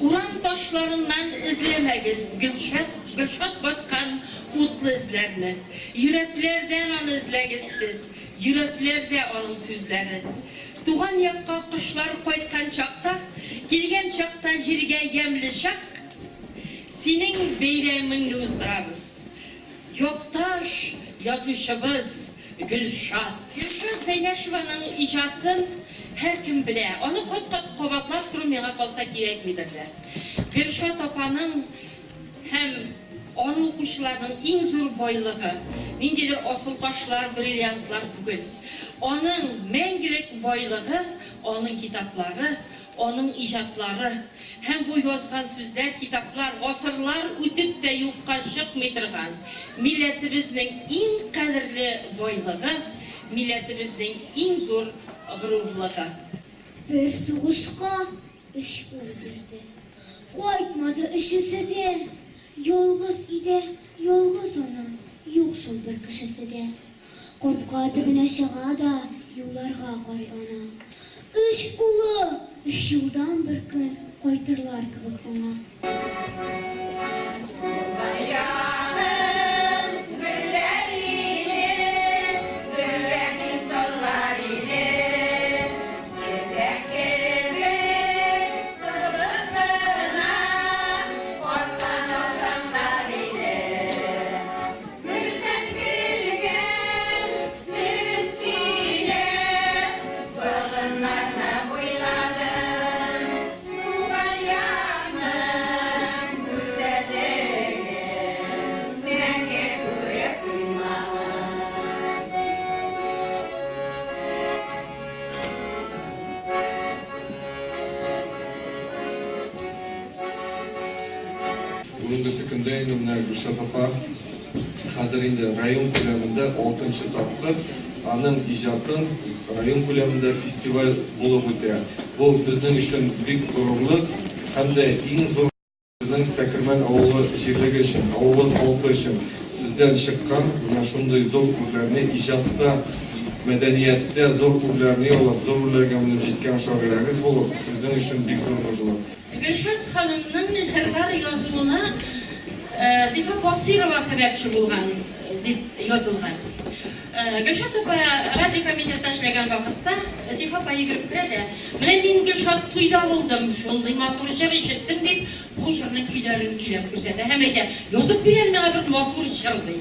Uran taşlarından izlemegiz Gülşat baskan utlu izlerini. Yüreklerden onu izlegiz siz. Yüreklerde onun sözleri. Tuğan yakka kuşlar koytkan çakta, gelgen çakta jirge yemli şak. Senin beyramını uzdırabız. Yoktaş yazışımız Gülşat. Gülşat Zeynəşovanın icadını her kim bile. Onu kot kovatlap durmaya kalsa gerek midirler. Gülşat Apa'nın hem onun kuşlarının en zor boylığı, nindedir asıl taşlar, brilyantlar bugün. Onun mengilik boyluğu, onun kitapları, onun icatları, hem bu yazgan sözler, kitaplar, asırlar ötüp de yokka çıkmaytırgan. Milletimizin en kadirli boyluğu, milletimizin en zor gururluğu. Bir soğuşqa 3 ul verdi. Koytmadı işisi de, yolğuz ide, yolğuz ona, yok şol bir kişisi de. Qopqa dibine çığa da, yollarga qoy ona. 3 ulu, 3 yıldan bir gün koytırlar kibik ona. Бүгінгі күнде мына Gülşat апа қазір енді район көлемінде 6-шы тапты. Аның ижатын район көлемінде фестиваль болып өтті. Бұл біздің үшін бик ғұрырлық, һәм дә ең зор біздің Тәкірмен ауылы жерлігі үшін, ауылы халқы үшін сізден шыққан мына шундай зор үрләрне ижатта, мәдәниятте зор үрләрне алып, зор үрләргә менеп җиткән шагыйрәгез булып, sizden үшін бик зур булып. Gülşat Hanım'ın jırlar yazılığına Zifa Basirova sebepçi bulgan, yazılgan. Gülşat Apa radyo komitette işlegen vakitte Zifa Apa'yı görüp kiredi. Mene men Gülşat tuyda buldum, şunday matur jır işittim deyip bu jırның küylerini küylep kürsedi. Hem de yazıp bilen mene bir matur jırdı.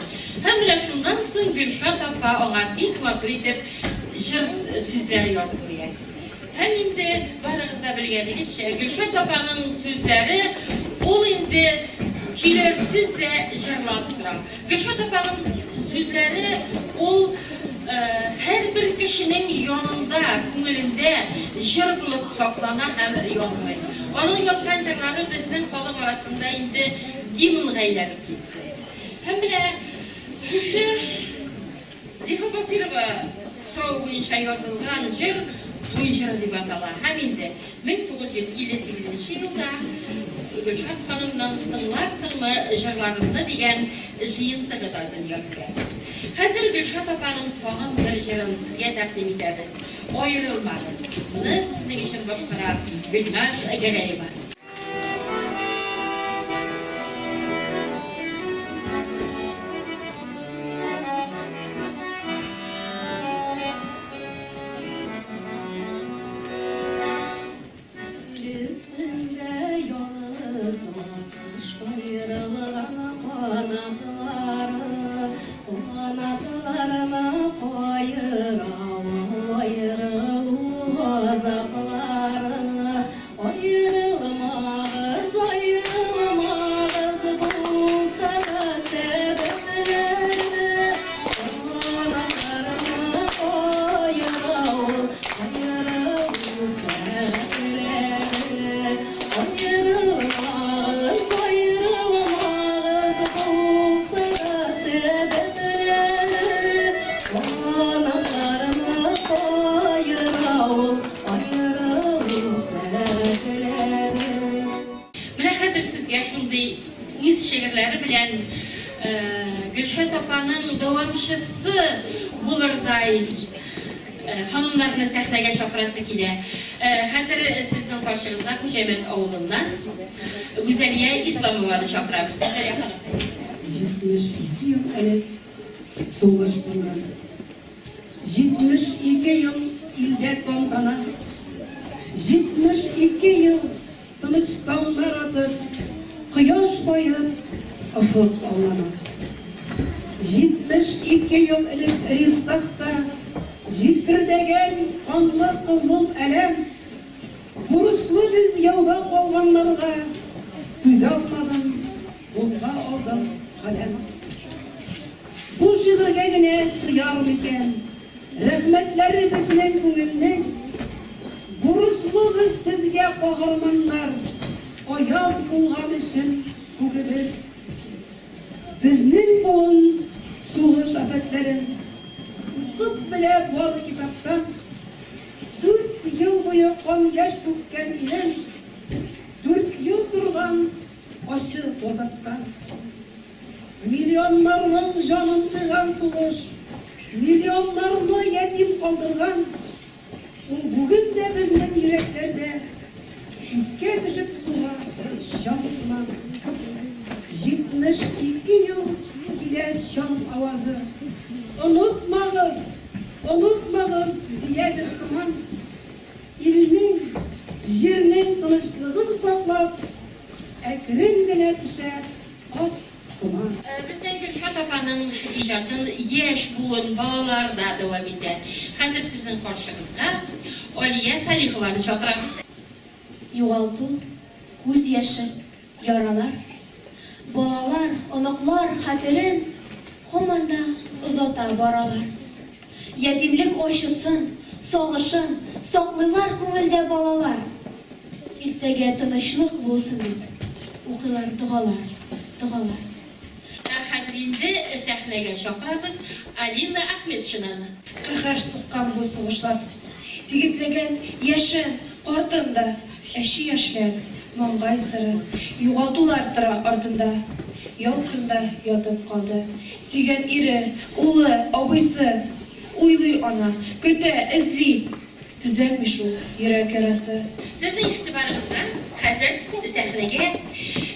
Hem de şundan soň Gülşat Apa ona bik matur edip jır sözleri yazıp buraya. Hem indi barınızda bilgenligizçe Gülşat Apa'nın sözleri ol indi kilersiz de jırlanıp duran. Gülşat Apa'nın sözleri ol her bir kişinin yanında, köngülünde jır bulup saklanan hem yanmayı. Onun yazgan jırları bizning halk arasında indi gimn gaylanıp gitti. Hem de şuşu Zifa Basirova so'rovi boyunca yazılgan jır To'y jiri deb ataladi. Ham endi 1958 yilda Gülşat Hanım'dan tыңlarsыңмы jırlarımda degan jiyintig'ida dunyoga keldi. Hozir Gülşat Apa'nın tag'in bir jirini sizga taqdim etamiz. Ayrilmamiz. Buni sizning uchun boshqarar Gulnaz Galayeva. Gülşat Apa'nın davamçısı bulurday hanımlarını sahnaga chaqirasi keladi. Hozir sizning qarshingizda Xo'jayman ovulundan Güzeliye İslamovani chaqiramiz. 72 yıl elek soğuştular. 72 yıl ilde tantana. 72 yıl tınıştanlar atıp, kıyaş bayıp, ufuk avlana. 72 yıl elek Ristak'ta, jilkirdegen kanlı kızıl elem, vuruşlu biz yolda kalganlarga, güzel almadım, bulga aldım kalem. Bu şiirge gine sıyar miken, rahmetleri bizden көңілнен, vuruşlu biz sizge kahramanlar, o yaz bulgan için kugimiz. Bizning bugun soğuş afetlerin, kıp bile bol kitaptan, 4 yıl boyu kan yaş dökкен ilem, 4 yıl durgan aşı bozaktan. Milyonlarının canın kıygan soğuş, milyonlarını yetim kaldırgan, bugün de bizning yüreklerde iske düşüp suğa şamsıman. 72 yıl ile şam avazı, unutmağız, unutmağız diyedir zaman. İlinin, jirinin tınışlığını saklap, ekrin gine düşer ak kuman. Bizden Gülşat apanın icadın yaş buğun balalarda devam eder. Hazır sizin karşınızda Oliye Salihova'nı çaqıramiz. Yoğaltı, göz yaşı, yaralar, balalar, onaklar hatırın homanda uzata baralar. Yetimlik aşısın, soğuşun, saklılar көңілде balalar. İltege tınışlık bulsun deyip, okular dualar, dualar. Hazır indi sahneye çaqıramiz Alina Ahmetşinani. Қаһар соққан бұл соғышлар тегізлеген яшын артында әші яшьләр маңғай сыры юғалтулар тора артында ялқында ятып қалды сүйген ире улы абыйсы уйлый ана көтә эзли түзәлмеш ул йөрәк ярасы. Sizin ihtibarınızda hazır sahneye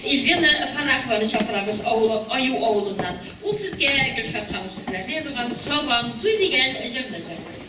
Elvina Farahovanı çaqıramiz Ayu ovulundan. O sizge Gülşat xanım sizlerine yazılgan Saban Tuy degan jimni jaqirdi.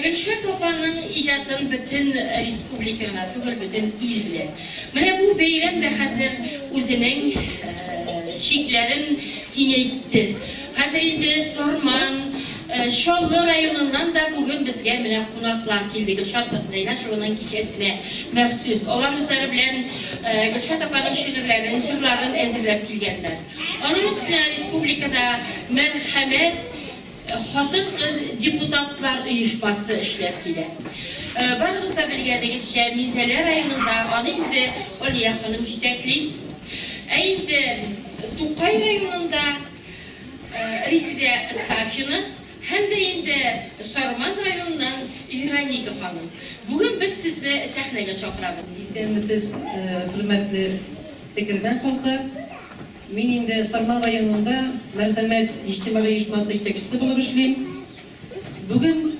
Gülşat apanın icadın bütün respublikana, tügül bütün ilde. Mene bu beyram da hazır özünün şiklerin dinleyitti. Hazır indi Sorman, Şollu rayonundan da bugün bizge mene konaklar geldi. Gülşat Zeynashova'nın kişisine məxsus. Onlar üzeri bilen Gülşat apanın şiirlerini, jırlarını ezilip gelgenler. Onun üstüne respublikada merhamet, Xatın qız deputatlar uyuşması işlep kile. Barınızda bilgənligizcə Minzələr rayonunda anı indi Oliya xanım iştəkli. Indi Tuqay rayonunda Riside Safyını, hem de indi Sarman rayonundan Veronika xanım. Bugün biz sizni sahnəyə çaqıramiz. İzləyənmisiz, hürmətli Tekirmen xalqı. Мен енді Sarman rayonunda Mərhəmət İctimai uyuşması iştekçisi болып işleyim. Bugün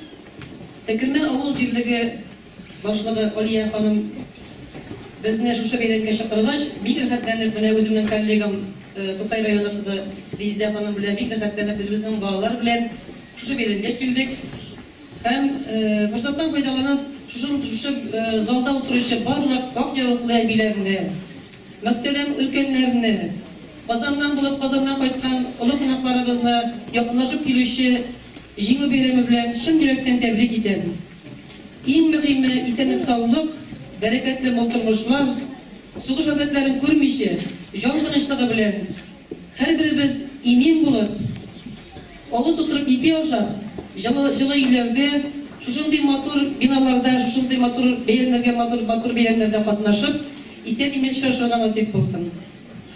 Tekirmen Avul Jirligi başlığı Oliya xanım bizni şuşa beyramga chaqirgach, bek rəxətlənib, mene özümün kollegam Tuqay rayonu kızı Rizde xanım bilen bek rəxətlənib, biz bizning balalar bilen şuşa beyramga keldik. Hem fırsattan faydalanıp şuşa zalda oturuşu barlıq bak yarıqlı abilerini, muhterem ülkenlerini, Kazandan bulup kazandan qaytkan ulu qonaqlarımızla yakınlaşıp kelişi жеңүү береми bilen шын yürekten tebrik ederim. En mühimi исәнлек, sağlık, bereketli mol turmuşlar, soğuş afetlerin görmüşü, can tınışlığı bilen, her birimiz emin bulup, ağız oturup ipi aşap, жылы үйлерде, шушындай матур биналарда, шушындай матур бейренлерге, матур бейренлерде катнашып, исән-имин шашырга насип булсын.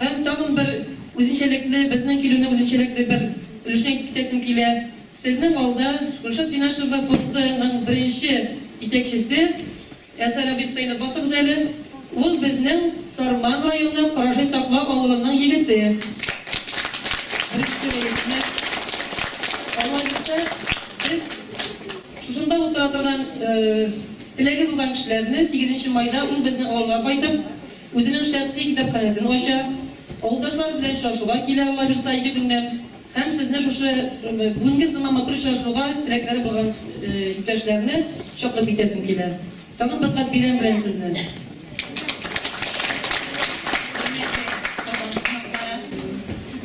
Һәм тагын бер үзенчәлекле, безнең килүне үзенчәлекле бер өлешне китәсем килә. Сезнең алда Гөлшат Зинашева фондының беренче җитәкчесе Әсәр Абисовны басыгыз әле. Ул безнең Сарман районы Карашай Саклау авылының егете. Biz şuşunda otura turgan tilegi bulgan kişilerini 8 mayda ул безнең авылга кайтып, үзенең шәхси китапханәсен ача, авылдашлар белән шашуга килә ала бирсә 2 көннән. Һәм сезне шушы бүгенге сыман матур шашуга теләкләре булган иптәшләрне чаклап итәсем килә. Тагын бәхет бирәм белән сезне.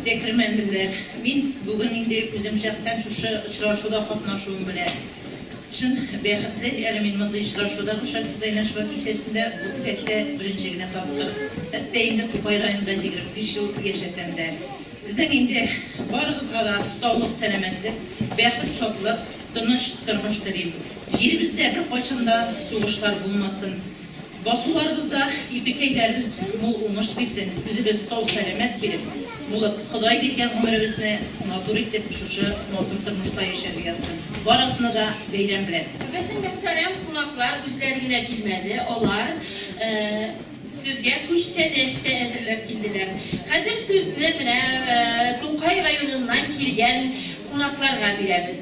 Dekrimendiler. Min bugün indi özüm şahsen şuşu uçraşuda katnaşuum bile. Şun bexetli elimin mıdı uçraşuda Gülşat Zeynaşeva Lisesi'nde bu tüfekte birinciliğine taptık. Hatta indi Tupay rayonunda 5 yıl yaşasam da. Sizden indi varınızga da sağlık, selametlik, bexet şoklık, tınış, tırmış dilim. Yerimizde bir koçunda soğuşlar bulmasın. Basılarımızda ipekeylerimiz mol unuş bilsin, bizi biz sağ selamet bilip, Mulat, Xuday bergen ömrübizne matur etip şuşu matur tırmışta yaşadı yazsın. Baratını da beyren bilen. Bizim muhterem qonaqlar özlerine bilmedi. Onlar sizge kuşte neşte ezirlep bildiler. Hazır sözünü bile Tonkay rayonundan kelgen qonaqlarga beremiz.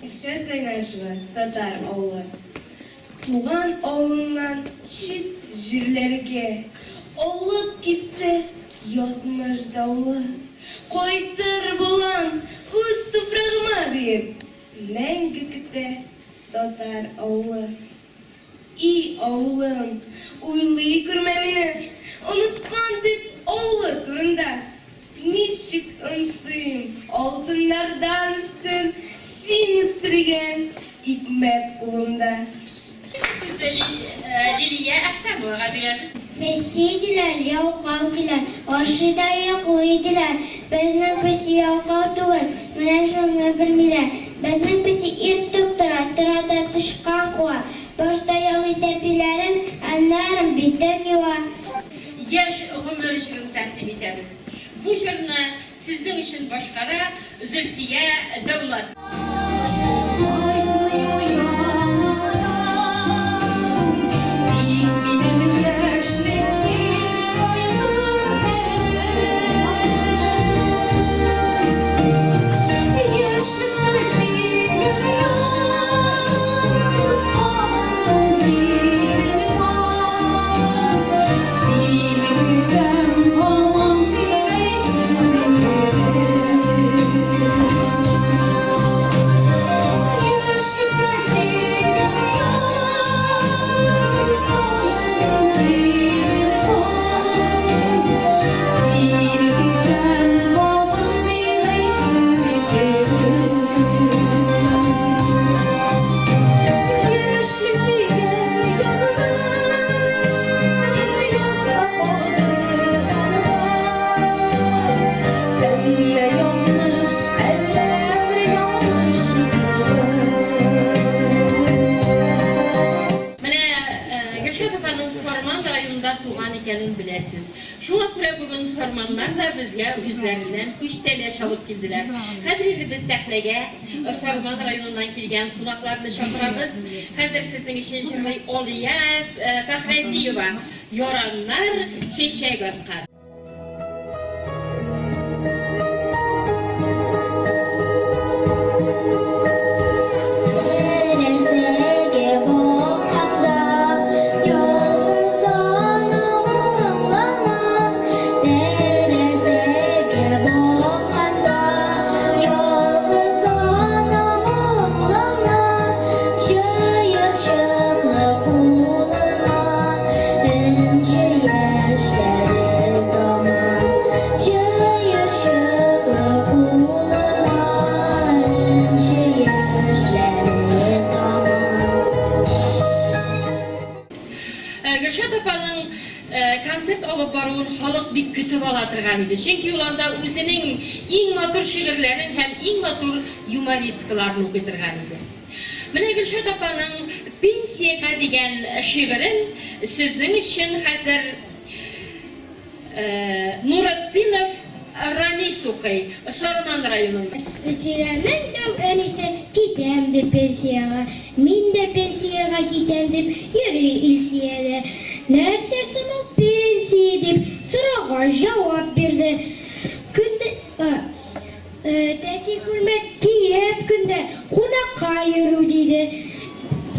Gülşat Zeynaşeva, Tatar oğlu. Tuğan oğlundan çit jirlerge, olup gitse yazmış davlı. Koytur bulan uz tuprağıma deyip, mengükte Tatar oğlu. İyi oğlum, uyluyu kurmamını unutkan deyip oğlu turunda. Nişik önsün, altınlardan üstün, sin üstürgen hikmet kulunda. Siz de Liliye Ahtamoğlu'na beremiz. Besiydiler, yavqavdilar, arşida yoqlaydilar. Bizning pisi yavqav tugul, mana shuni bilmaylar. Bizning pisi irtiq turadi tushqan quva. Boshda yoli tepilarim, anlarim bitim yuva. Yaş ömür jürün takdim etamiz. Bu jürni sizning uchun boshqara Zulfiya Davlat. Biləsiz. Şuna görə bugün sormanlar da bizə üzlərindən 3 TL çalıb kildiler. Hazır indi biz səhnəyə Sarman rayonundan kilgən qonaqlarını çağırırız. Hazır sizin için Jürli Oliya Fəxrəziyeva yoranlar çeşek ötkar. Terezege bakanda yolguz anam ağlanan. Terezege bakanda yolguz anam ağlanan. Şıyırşıklı kulanan ince yaşları tamam. Şıyırşıklı kulanan ince yaşları tamam. Gülşat apanın konsert alıp baruun halk bir kütüp alatırgan idi. Çünkü ulanda özünün en matur şiirlerin hem en matur humorisklarını okuturgan idi. Mine Gülşat apanın Pensiyaka degen şiirin sizin için hazır Nuratdinov Ranis okuy, Sarman rayonunda. Şiirlerinin öğrenisi gitemdi pensiyaga. Min de pensiyaga gitem dip yürü ilsiyede. Nersesin o pensiye dip sırağa cevap verdi. Günde teti hürmet kiyip günde kunak kayırı dedi.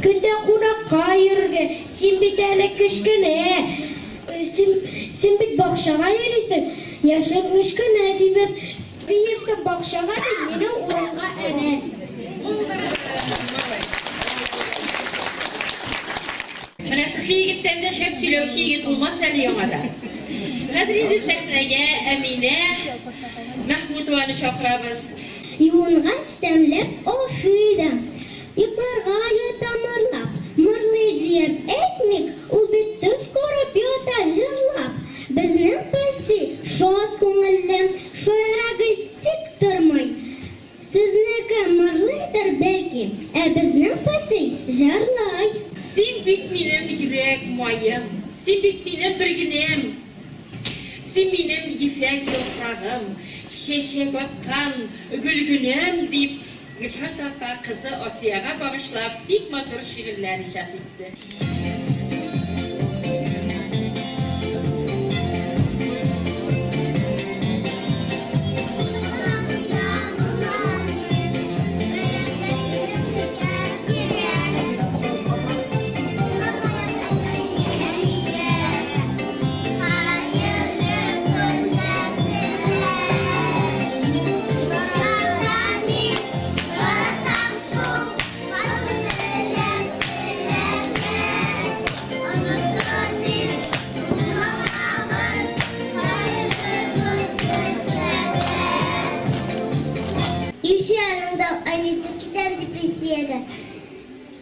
Günde kunak kayırge sen bir tane kışkine sen bir bakşağa yerisin. Yaşın kışkine diyemez. Bir yersen bakşağa değil beni oranga ene. Mine şu yigitten de şep söylüyorsun yigit olmaz seni yomada. Hazır indi sahneye Emine Mahmutova'nı çakırabız. Yuğungaç demlep o şuydan. Yıklarga yutamırlap. Mırlı diyem ekmek. Ul bir tüf korup yota jırlap. Bizning pesi şot ko'ngillim sho'ragi tik turmay. Sizniki mırlıdır belki. Bizning pesi jırlay. Sen bit benim yürek mayım, sen bit benim birginem. Sen benim yifek yaprağım, şeşek atkan gülgünem deyip Gülşat Apa kızı Asiye'ye bağışlap bir matur şiirler icat etti.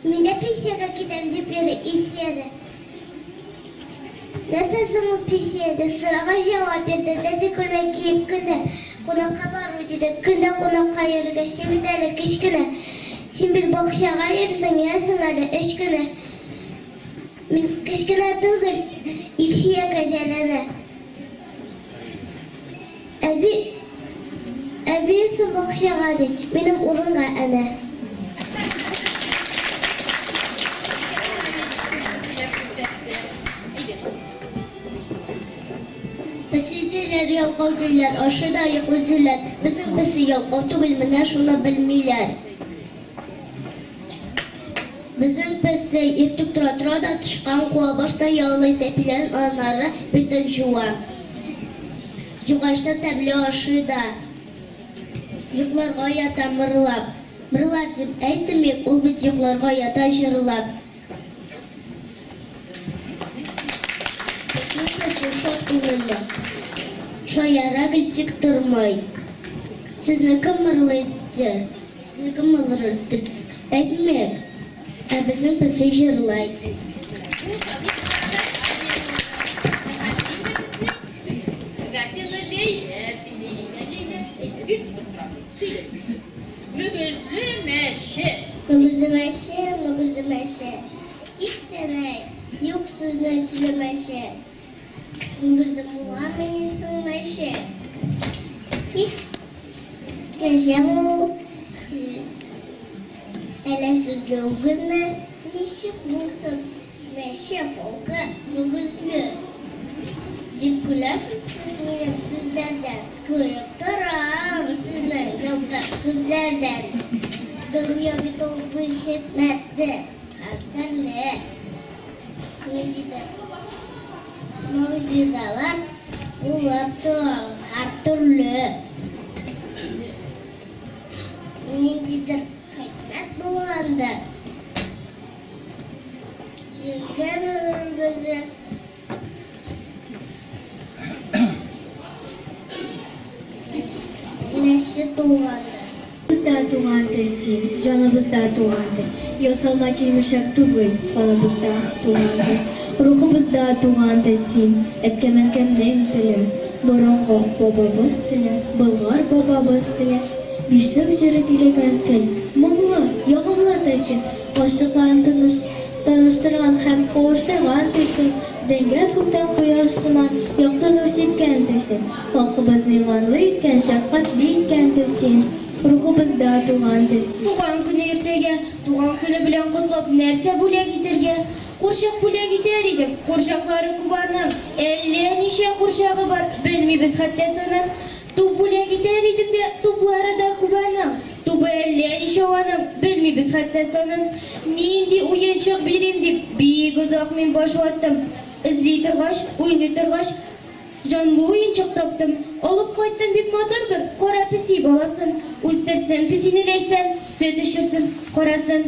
Mine pisiyede gidem dipleri isiyede. Nasılsın o pisiyede? Sırağa cevap verdi. Dedi kulmek giyip günde. Konakka var dedi. Günde konakka yürüge. Şimdi de kış günü. Şimdi bakışağa yersin yansınlar iş günü. Kış günü değil. İşiye gacelene. Ebiyesin bakışağa değil. Benim urunga ana. Sizler yalqovchilar, aşıda yıkılsınlar. Bizim bizi yalqov tugul mina şunu bilmeyler. Bizim bizi irtik tura çıkan kuva başta yağlı tepilerin anları bütün juvan. Jugaçta tabli aşıda. Yıklarga yata mırlap. Mırlap dip aytmek ul bit yıklarga yata şırlap. Bizim şok kuvvetli. Şoyara gülçük durmay. Sizniki mırlıdır. Sizniki mırlıdır. Etmek. Bizim pisi jırlay. Mügüzlü meşe. Mügüzlü meşe, mügüzlü meşe. Gitsene, yoksuz meşlü meşe. Mügüzlü muğameysin meşe. Git, gecem ol. Ele süzlü mügüzme, nişik bulsun. Meşe folka, mügüzlü. Dip gülersiz sizin sözlerden. Görüp duram sizin yolda kızlardan. Dünya bir dolu hikmetli. Hapserli. Ne dedim? Mucizeler bulaptı her türlü. Nedir hikmet bulandı. Sizlerin gözü güneşi doğandı. Bizda tuğandırsın, canımızda tuğandı. Yosalmak ilmişak tugul, kanımızda tuğandı. Ruhumuzda tuğandırsın, etkemen kemden dilim. Borongo babamız dilim, bulgar babamız dilim. Bişlik jiri dilegen til, mumlu, yağımlatıcı. Aşıklarını tanıştırgan hem koğuşturgan tilsin. Zenger huktan kuyaşıman, yoktan örsitken tilsin. Halkımız nimanlı itken, şefkatli itken tilsin. Ruhumuzda tuğan tilsin. Tuğan günü ertege, tuğan günü bilen kutlap nerse bule gitirge. Kurşak bule gider idim, kurşakları kubanım. 50 nişe kurşağı var, bilmeybiz hatta sanat. Tu bule gider idim de, tupları da kubanım. Tu 50 nişe olanım, bilmeybiz hatta sanat. Nindi uyançak birim dip, bir uzak min baş vattım. İzleytirgaş, uylaytırgaş, canlı oyuncak taptım. Olup koyttum bir motor bir, kora pisi bolasın. Üstersin, pisini leysen, süt düşürsün, korasın.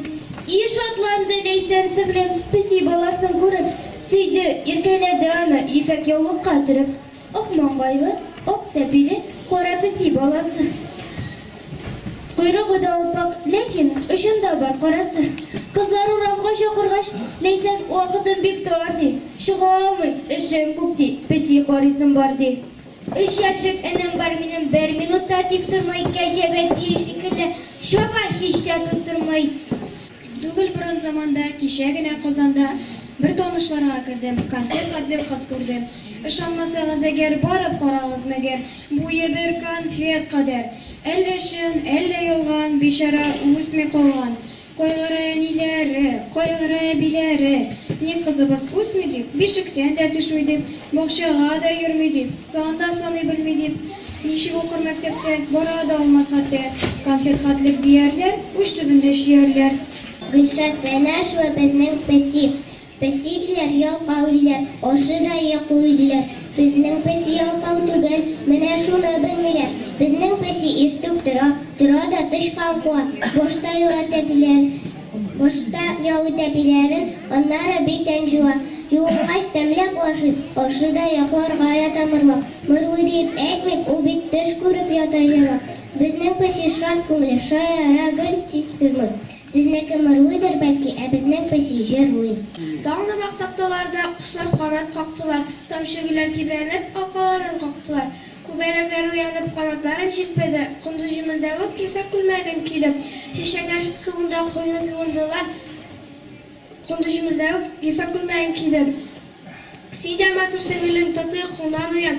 İyi şatlandı leysen sıklim, pisi bolasın kurup. Süydü, irkeledi ana, ifek yolu katırıp. Ok mangaylı, ok tepili, kora pisi bolasın. Kuyruğu da opak, lekin ışında var korası. Kızlar uğramga şokırgaş, leysen vakıdın bik doğardı. Şıgağımı, ışığım kupti, pisi korisim vardı. Üç yaşık enem var benim, bir minutta dik durmayı, keşebet diye şekilde, şobar hiç de tutturmayı. Dugul burun zamanda, kişegine kozanda, bir tanışlara girdim, konfet adlı kız gördüm. Işanmasanız eğer barıp qarağız meger, bu ye bir konfet kader. Elle şın, elle yolgan, bişara usmi kolgan. Koygara nileri, koygara bileri. Ne kızımız usmidi, bişikten de düşmedi, boğşağa da yürümedi, sonda sonu bilmedi. Nişi okur mektepte, bora da olmaz hatta. Konfet katlık diyerler, uç tübünde şiyerler. Gülşat Zeynəş ve bizning pesi. Pesidiler, yalqavliler, oşı da yaquydiler. Bizning pesi yalqav tugul, mene şunu bilmiler. Bizning pesi istuk tıra da tışkan kuat. Boşta yolu tepilerin, onlara biten juva. Yuvaş temlep oşı da yakar gayet amırmak. Mırvı deyip etmek, u bit dış kurup yatacak. Bizning pesi şart kumli, şayara gül tiktirmek. Sizneki mırvıdır belki, bizning pesi jervuy. Dağlı maktaptalarda kuşlar kanat kaktılar. Tamşıgılar tibrenip akaların kaktılar. Kuberekler uyanıp kanatları çirpedi. Kundu jimildavıp kefek gülmegen kilip. Şişekler suğunda koyunup yuvardılar. Kundu jimildavıp kefek gülmegen kilip. Sida matur sevilim tatlı konan uyan.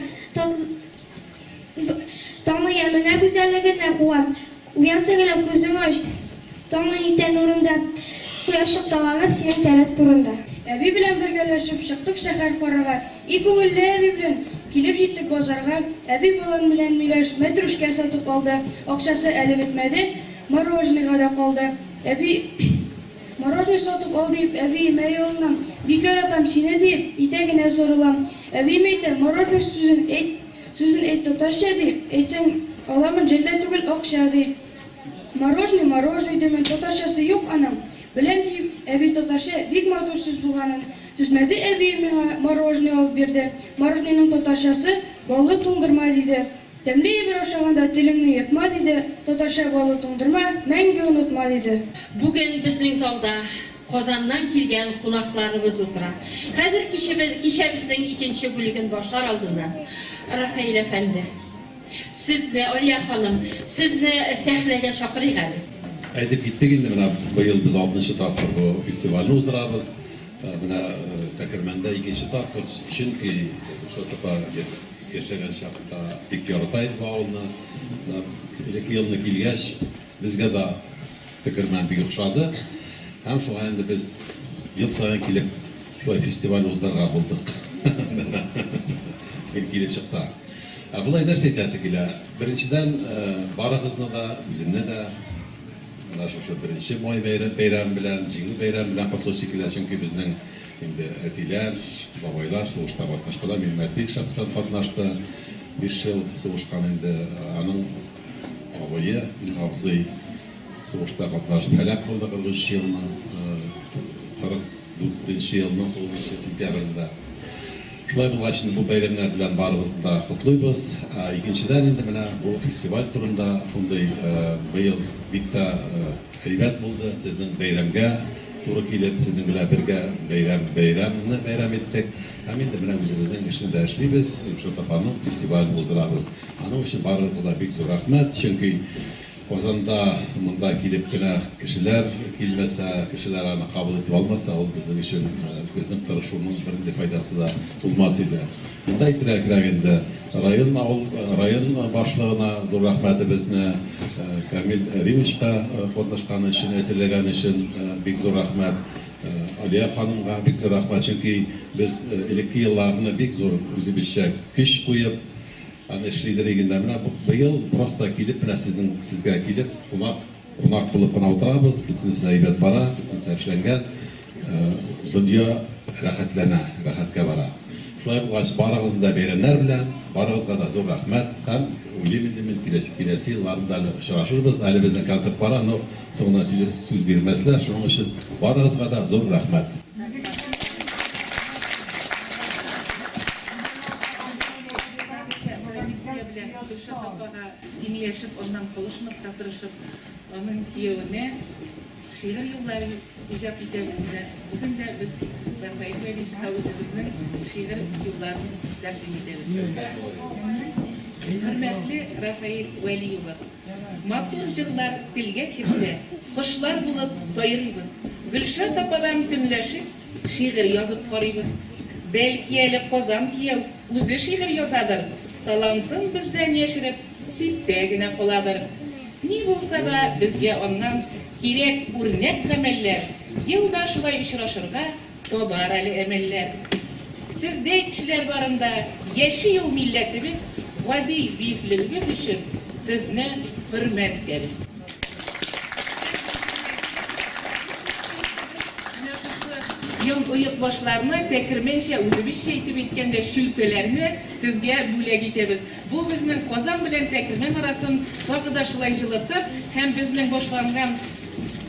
Tanrı yemine güzelliğine kuvan. Uyan sevilim gözünü aç. Tanrı yiten nurunda. Kuyaşık dalanıp senin teres turunda. Ebi bilen birgeleşip çıktık şehir korağa. İyi көңіллі ebi bilen kilip jittik bozarga. Ebi bulan bilen mileş metruşka satıp aldı. Akşası eli bitmedi. Marojniga da kaldı. Ebi marojni satıp aldı deyip ebi yeme yolundan bir kör atam sine deyip itegine sorulam. Ebi meyte marojni sözün et tutarşa deyip etsen alamın jelde tugul akşa deyip. Marojni demen tutarşası yok anam. Bilem deyip ebi tutarşa bik matorsuz bulganın. Düzmedi ebi marojni alıp berdi. Marojninin tutarşası balı tundurma dedi. Demli bir aşağında dilimni yutma dedi. Tutarşa balı tundurma, menge unutma dedi. Bugün bizning zalda Qozondan kelgan qonaqlarimiz o'tiradi. Hozir kechimizning ikkinchi bo'ligini boshlar oldidan Rafail efendi, sizni Oliya xonim, sizni sahnaga chaqiraylik. Aytib ketdik endi mana bu yil biz 6-tapqir bu festivalni o'zdiramiz. Mana Takrmanda 2-tapqir chunki shu to'pa yashagan shaharda Bekyoratayeva avlini 2 yilni kelgach bizga da Takrmandagi o'xshadi. Ham shu endi biz yil sayin kelib shu festival o'zdirgan bo'ldik. килеп чыкса. Булай нәрсә әйтәсе килә. Беренчедән, барыгызны да, үземне дә менә шушы беренче май бәйрәм белән, җиңү бәйрәм белән котлыйсы килә, чөнки безнең инде әтиләр, бабайлар сугышта катнашкан, мин мәдди шәхсән катнашты. 5 ел сугышкан инде, аның абые, абзый сугышта катнашып һәлак булды 43 елның 44 елның 9 сентябрендә. Шулай булгач, бу бәйрәмнәр белән барыбызны да котлыйбыз. Икенчедән инде менә бу фестиваль турында шундый быел бик тә һәйбәт булды. Сезнең бәйрәмгә туры килеп, сезнең белән бергә бәйрәмне бәйрәм иттек. Һәм инде менә үзебезнең эшендә эшлибез, шул тапаның фестиваль уздырабыз. Аның өчен барыгызга да бик зур рәхмәт, чөнки Казанда монда килеп кенә кешеләр килмәсә, кешеләр аны кабул итеп алмаса, ул безнең өчен безнең тырышуның бер файдасы да булмас иде. Монда әйтергә инде район башлыгына зур рәхмәтебезне, Камил Римовичка катнашканы өчен, әзерләгән өчен бик зур рәхмәт. Алия ханымга бик зур рәхмәт, чөнки без элекке елларны бик зур үзебезчә көч куеп аны эшлидер игендә менә быел просто килеп менә сезгә килеп кунак булып кына утырабыз, бөтенесе әйбәт бара, бөтенесе эшләнгән, дөнья рәхәткә бара. Шулай булгач, барыгызны да бәйрәмнәр белән, барыгызга да зур рәхмәт һәм уйлыйм инде мин киләсе елларда әле очрашырбыз, әле безнең концерт бара, но соңыннан сүз бирмәсләр, шуның өчен барыгызга да зур рәхмәт. Dinleşip ondan konuşmasına tırışıp onun kiyevine şiir yolları icat edildiğinde bugün de biz Rafael Veliş Havuzumuzun şiir yollarını takdim ederiz. Hürmetli Rafael Veliyev, matur yıllar dilge kirse, kuşlar bulup soyuruyuz. Gülşat apadan tünleşip şiir yazıp koruyuz. Belki eli kozan kiyev, uzun şiir yazadır. Talantın bizden yeşirip çiptegine koladır. Ne bulsa da bizge ondan gerek örnek emeller, yılda şulay uçraşırga tobar ali emeller. Sizde kişiler barında yeşil yıl milletimiz vadi büyüklüğünüz için sizne hürmet ederiz. Yıl uyup başlarına tekirmenşe uzun şey etip etkende şülkelerini sizge bülek etemiz. Bu bizning Qozon bilan Tekirmen arasin vaqtida şulay жылытып, hem bizning boshlangan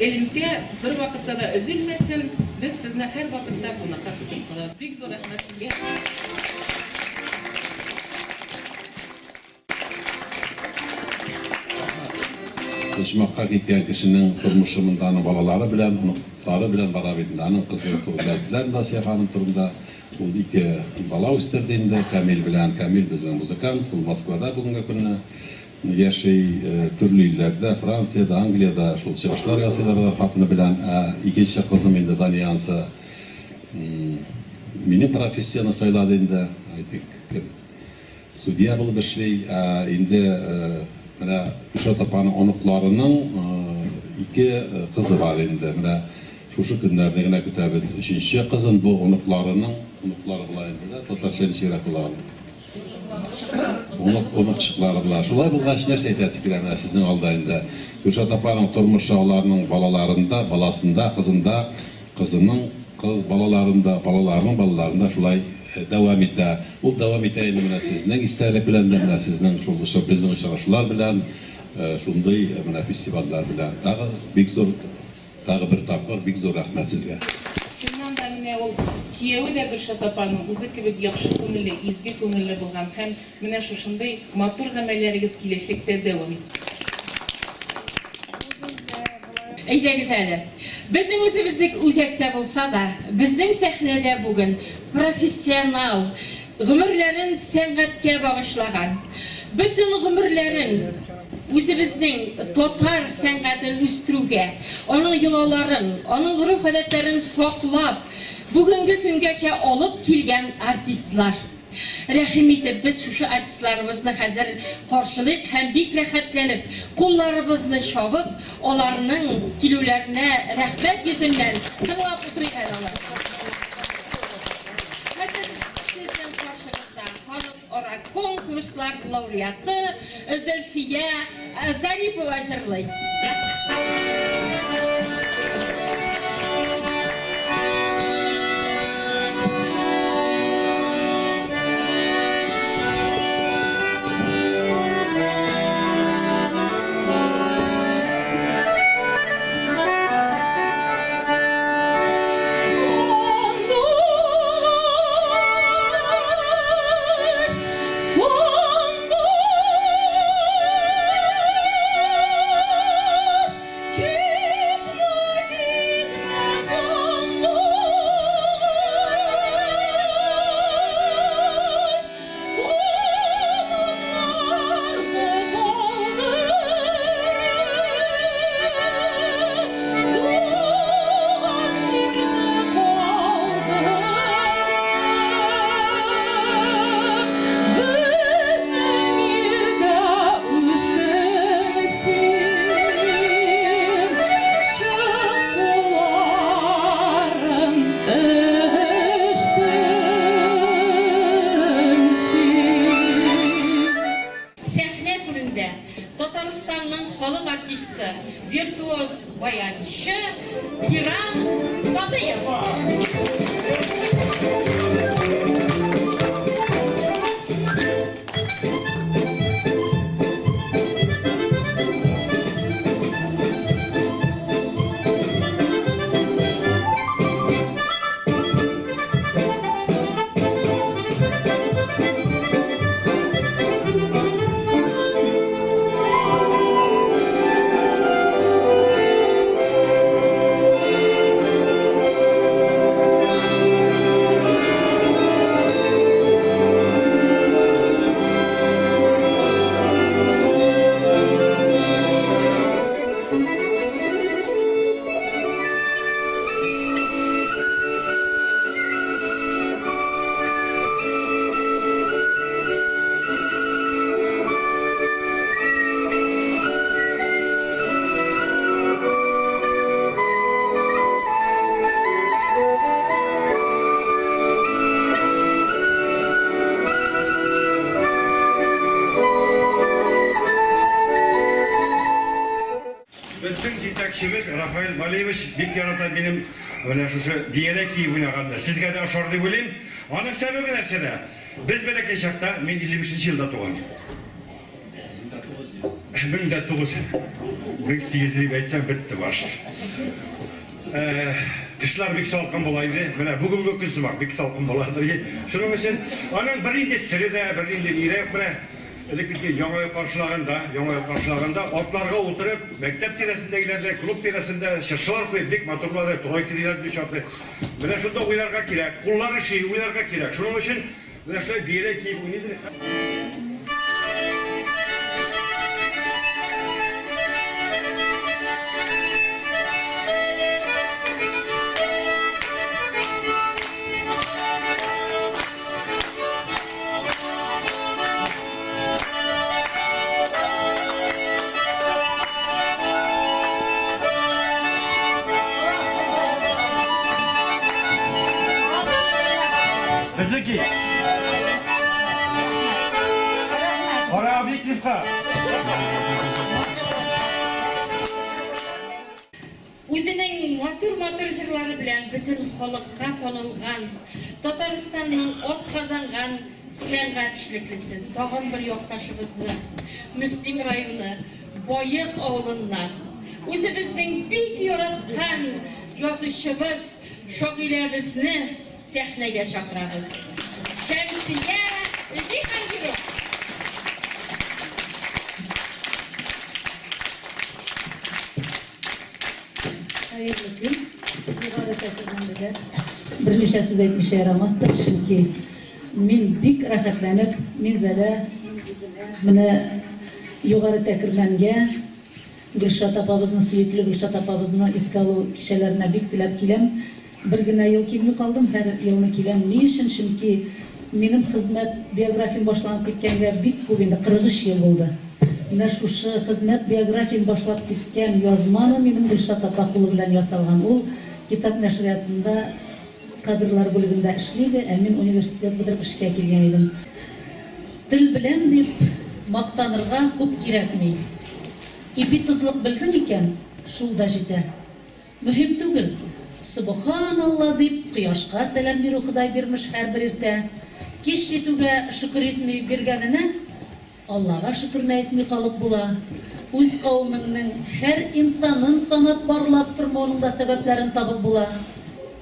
elimde bir vaqtda da üzülmesin. Biz sizni her vaqtda bunaqa kutib qolamiz. Bek zo'r rahmat sizga. Ko'chmoqqa ketgan kishining turmushimizdan bolalari bilan, unuqlari bilan baraverdi. Aning qizi turdilar, Dasiya xonim turdi. Bu ikki bala o'stirdi endi Kamil bilan. Kamil bizning muzikant, u Moskvada bugungi kunni yashay, turli illarda, Fransiyada, Angliyada shu chiqishlar yasaydilar xatni bilan. Ikkinchi qizim endi Daniyansa meni professiyani sayladi endi. Aytik sudya bo'lib ishlaydi. Endi mana o'sha topani onuqlarining ikki qizi bor endi. Mana shu kunlarni kutabiz. Uchinchi qizim bu onuqlarining unuqlari bilan endi to'rtashgan she'ra qiladi. Unuqchiqlari bilan. Shulay bo'lgach narsa aytasi keladi sizning oldingizda. O'sha topaning turmushi ularning bolalarida, balasında, qizida, qizining qiz balalarında shulay davom etdi. Bu davom etayini mana sizning istarlik bilan mana sizning shu bizning uchrashuvlar bilan shunday mana festivallar bilan tag'i bir taqdir bek zo'r rahmat sizga. Şundan da mine ol kiyevi de Gülşat apanın o'zi kibik yaxshi ko'ngilli, izgi ko'ngilli bo'lgan ham mana shu shunday motor amallariga kelishakda davom etsin. Әйдәгез әле. Безнең үзебездек үзәктә булса да, безнең сәхнәдә бүген профессионал гомерләрен сәнгатькә багышлаган, бөтен гомерләрен үзебезнең татар сәнгатен үстерүгә, аның йолаларын, аның гореф-гадәтләрен саклап, бүгенге көнгәчә алып килгән артистлар. Рәхим итеп, біз шушы артистларыбызны хәзер каршылык һәм бик рәхәтләнеп, кулларыбызны чабып, аларның килүләренә рәхмәт йөзеннән тыңлап утырыйк әле алар. Хәзер сезнең каршыгызда халык халыкара конкурслар лауреаты Зөлфия Зарипова жырлый. Татарстанның халық артисті, виртуоз баяншы Кирам Садыев. Біздің жетекшіміз Рафаэль Малиевич бик ярата менің шушы диалект киіп ойнағанда сізге де ошар деп ойлаймын. Оның себебі нәрседе? Біз бәләкәй шақта, мен 23 жылда туған. 1909. 18 деп айтсам бітті башы. Тышлар бик салқын болайды. Міне бүгінгі күн сымақ бик салқын болады. Шының үшін, оның бірінде сірі де, бірінде ирек бірі. Яңа қаршылағанда атларға отырып, мектеп тересіндегілерде, клуб тересінде шыршылар қойып, бек моторларды, тройкелерді шатты. Міне шында ойларға керек, қоллары шей ойларға керек. Шының үшін, міне шылай бере кейіп ойнайды. Biziki. Ora obyektивқа. Өзінің матур жырлары белән бүтін халыкка танылган Татарстанның атказанган сәнгать тагын бер якташыбызны Мөслим районы Байык авылыннан үзебезнең бик яраткан язучыбыз, шагыйрәбезне сәхнәгә чакырабыз. Шәмсия Җиһангирова. Hayırlı gün. Yukarı takımında bir neçə söz etmişə yaramazdır. Çünki men bik rahatlanıb, menzələ məni yukarı takımanga Gülşat apabızın, süyüklü Gülşat apabızın iskalı kişilerine bik tilab kilem. Bir gina yıl kimli kaldım, her yılını kilem. Ne için? Çünkü benim hizmet biyografim başlanıp ketkenге bik bu bende 43 yıl oldu. Менә шушы хезмәт биографиям башлап киткән язманы минем Гөлшат апа кулы белән ясалган. Ул китап нәшриятында кадрлар бүлегендә эшләде, ә мин университет бетереп эшкә килгән идем. Dil bilem dip maqtanırga köp kirekmi. İpi tuzluk bildin iken, şul da jite. Mühim tugil. Subhanallah dip kıyaşka selam biru Huday birmiş her bir irte. Kiş jetüge şükür etmeyi birgenine, Allah'a şükürme etmeyi kalıp bula. Üz kavminin her insanın sanat barlap turmanın da sebeplerini tabıp bula.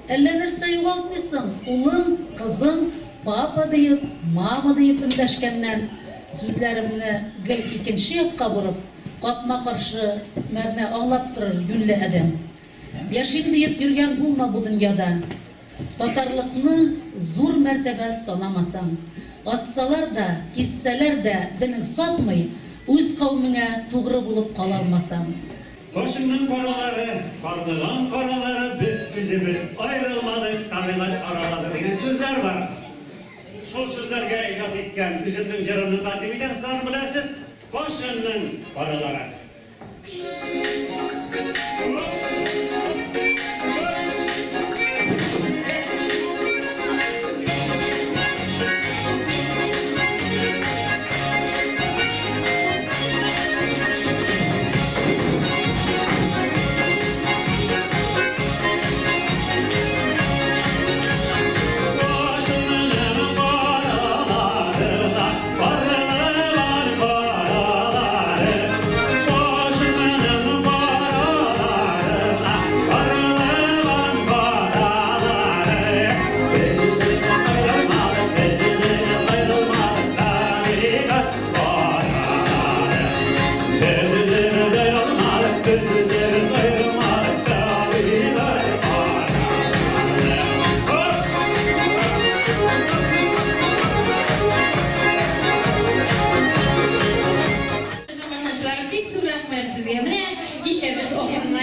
Ellenirse yuvaltmışsın, ulun, kızın, baba deyip, mama deyip indeşkenden sözlerimni gel ikinci yakka vurup, kapma karşı merne ağlaptırır yünlü edem. Yaşın deyip yürgen bulma bu dünyada. Tatarlıkını zor mertebe sanamasam. Assalar da, kisseler de dinin satmayıp, üz kavmine tuğru bulup kalalmasam. Başının karaları, parlılan karaları, biz ayrılmadık, tabiat araladı degen sözler var. Şol sözlerge icat etken, bizimden jarını takdim eden sar bilesiz, başının karaları.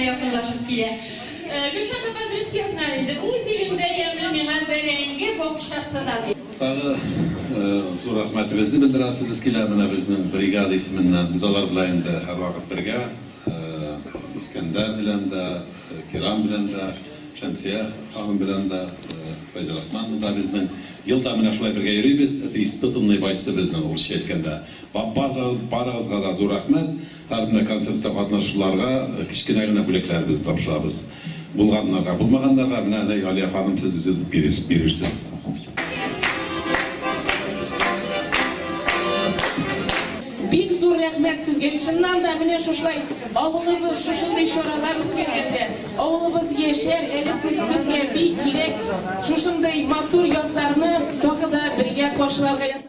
Yakınlaşıp bile. Gülşah Tapa dürüst yazmalıydı. O zilimde yemli mena berenge bokşası da değil. Tağı zor rahmetimizni bildirasız kilamına bizning brigada isminden biz alar bilan endi har vaqt birga İskender bilan da, Kiram bilan da, Şemsiye hanım bilan da, Fayzal Rahman da bizning yılda mina şulay birga yürüymiz. İstiqimli baytsa bizning uluş yetkende. Barıgızga da zor rahmet. Har bir konsertde qatnaşularga kichkinagina bo'laklar biz topshiramiz. Bulganlarga, bulmaganlarga mina Aliya hanım siz o'zingiz berirsiz. Big zo'r rahmat sizga. Shundan da mana shushlay ovulimiz shunday shoralar o'tkazganda ovulimiz yashar, eli siz bizga big kerak. Shunday motor yozlarni to'g'ida birga qo'shlarga yozamiz.